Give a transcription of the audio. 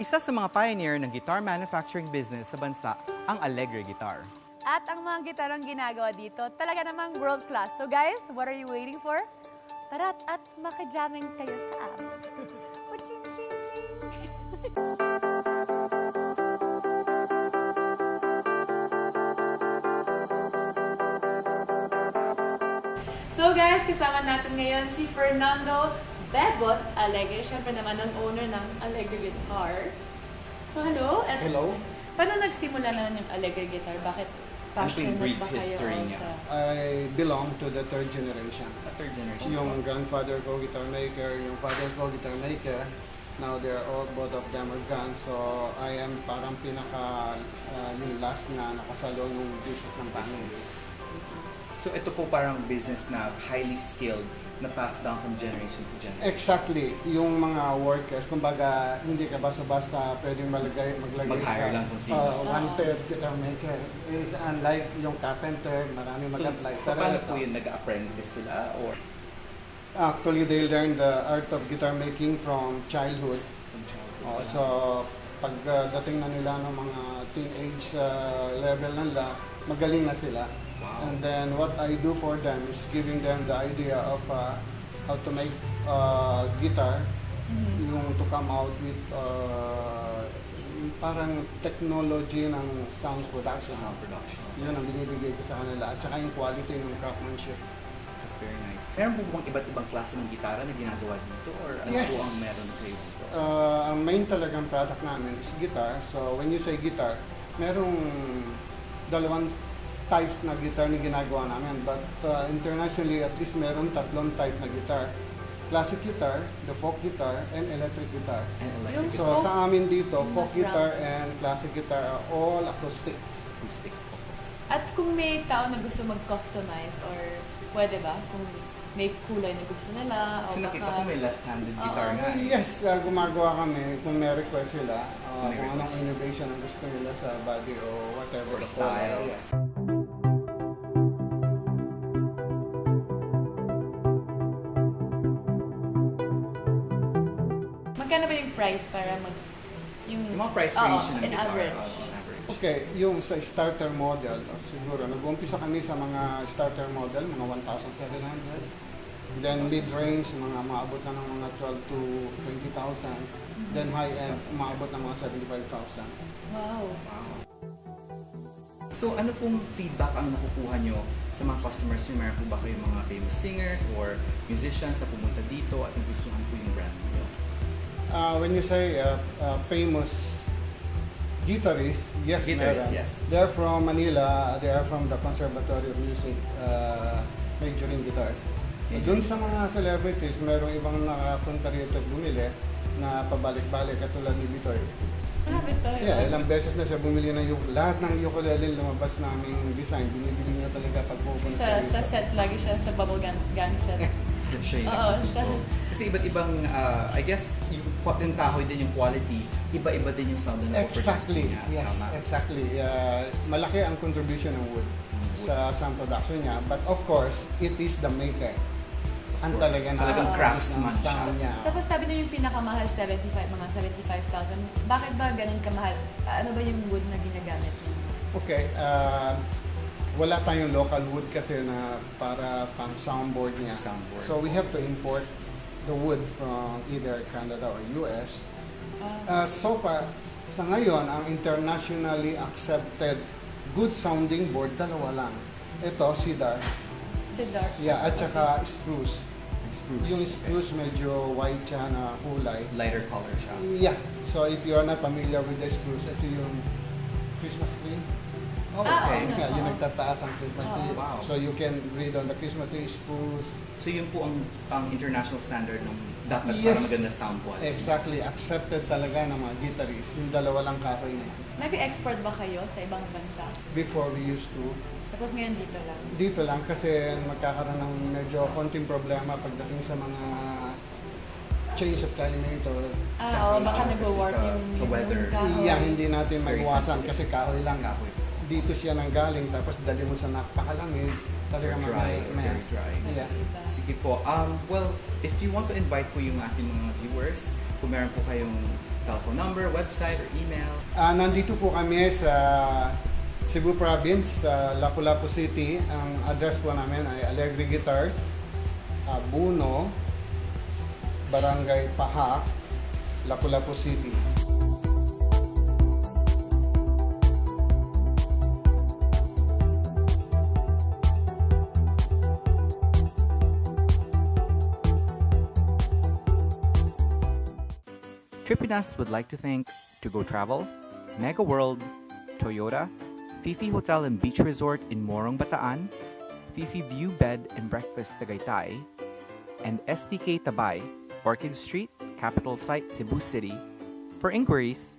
Isa sa mga pioneer ng guitar manufacturing business sa bansa, ang Alegre Guitar. At ang mga gitarang ginagawa dito, talaga namang world class. So guys, what are you waiting for? Tara't at makajamming kayo sa amin. So guys, kasama natin ngayon si Fernando Bebot Alegre. Siyempre naman ang owner ng Alegre Guitar. So hello. At Hello. paano nagsimula naman yung Alegre Guitar? Bakit passionate brief ba kayo? history niya? Sa... I belong to the third generation. Third generation. Yung grandfather ko guitar maker, yung father ko guitar maker. Now they're all, both of them are gone. So I am parang pinaka yung last na nakasalo ng business ng family. So ito po parang business na highly skilled na passed down from generation to generation. Exactly. Yung mga workers, kumbaga hindi ka basta-basta pwedeng maglagay Mag-hire lang kung sino. wanted guitar maker. Is unlike yung carpenter, marami So, mag-apply. paano po yun? Nag-apprentice sila? Or Actually, they learn the art of guitar making from childhood. from childhood? So, pagdating na nila ng mga teenage level nila, magaling na sila. Wow. And then what I do for them is giving them the idea of how to make guitar, yung to come out with parang technology ng sound production. Sound production. Yun ang binibigay ko sa kanila. At saka yung quality ng craftsmanship. That's very nice. Meron po bang iba't ibang klase ng gitara na ginagawa dito? Or ano Yes. po ang meron kayo dito? Ang main talagang product namin is guitar. So when you say guitar, merong dalawang types na guitar na ginagawa namin. But internationally, at least meron tatlong type na guitar. Classic guitar, the folk guitar, and electric guitar. And electric Yung So folk, sa amin dito, folk mas guitar and classic guitar are all acoustic. acoustic po. At kung may tao na gusto mag-customize or pwede ba? Kung may kulay na gusto nila o Kasi nakita ko may left-handed guitar nga. Yes, gumagawa kami kung may request sila, May kung anong request. innovation ang gusto nila sa body o whatever Or the style. color. magkano ba yung price para Yung mga price range ng in guitar. average. On average. Okay, yung sa starter model, siguro nag-uumpisa kami sa mga starter model, mga 1,700. Then mid-range, mga maabot na ng mga 12 to 20,000. Then high-end, maabot ng mga 75,000. Wow. Wow. So ano pong feedback ang nakukuha nyo sa mga customers nyo? Meron po ba kayong mga famous singers or musicians na pumunta dito at nagustuhan po yung brand nyo? When you say famous guitarists, yes, Guitarists, meron. yes. They're from Manila, they are from the Conservatory of Music, majoring guitars. Doon sa mga celebrities, merong ibang nakapunta rito at bumili na pabalik-balik katulad ni Bitoy. Grabe to. Yeah, ilang beses na siya bumili ng lahat ng ukulele lumabas naming design, binibili niya talaga pag pupunta Sa set lagi siya sa bubble gang set. Siya yung Oo, nakapunto. siya. Kasi iba't ibang, I guess, yung kahoy din yung quality, iba-iba din yung sound na Exactly, niya. yes, Tama. exactly. Malaki ang contribution ng wood sa sound production niya, but of course, it is the maker. Ang course. talaga Talagang ng craftsman sound niya. Tapos sabi niyo yung pinakamahal, 75, mga 75,000. Bakit ba ganun kamahal? Ano ba yung wood na ginagamit niyo? Okay, wala tayong local wood kasi na para pang soundboard niya. Soundboard. So we have to import the wood from either Canada or US. So far, sa ngayon, ang internationally accepted good sounding board, dalawa lang. Ito, cedar. Cedar. Yeah, at saka spruce. It's spruce. Yung spruce medyo white siya na kulay. Lighter color siya. Yeah. So if you are not familiar with the spruce, ito yung Christmas tree. Oh, Ah, okay. oo. Yeah, yung nagtataas ang Christmas Oh, tree. wow. So you can read on the Christmas tree, spruce. So yun po ang international standard ng dapat para Yes. maganda sound quality. Exactly. Accepted talaga ng mga guitarists. Yung dalawa lang kahoy na yan. Nag-export ba kayo sa ibang bansa? Before we used to. Tapos ngayon dito lang. Dito lang kasi magkakaroon ng medyo konting problema pagdating sa mga change of climate or Oo, baka Kasi nag-warp sa- yung sa weather. yung kahoy. yeah, hindi natin Very maiwasan sensitive. kasi kahoy lang. Kahoy. Dito siya nanggaling tapos dali mo sa napakalamig, Talagang dry, may- very dry. Yeah. Diba? Sige po. Well, if you want to invite po yung ating mga viewers, kung meron po kayong telephone number, website, or email, Nandito po kami sa Cebu Province, sa Lapu-Lapu City. Ang address po namin ay Alegre Guitars, Buno, Barangay Pahak, Lapu-Lapu City. Tripinas would like to thank To Go Travel, Mega World, Toyota, Fifi Hotel and Beach Resort in Morong, Bataan, Fifi View Bed and Breakfast Tagaytay, and STK Tabay, Orchid Street, Capital Site, Cebu City. For inquiries,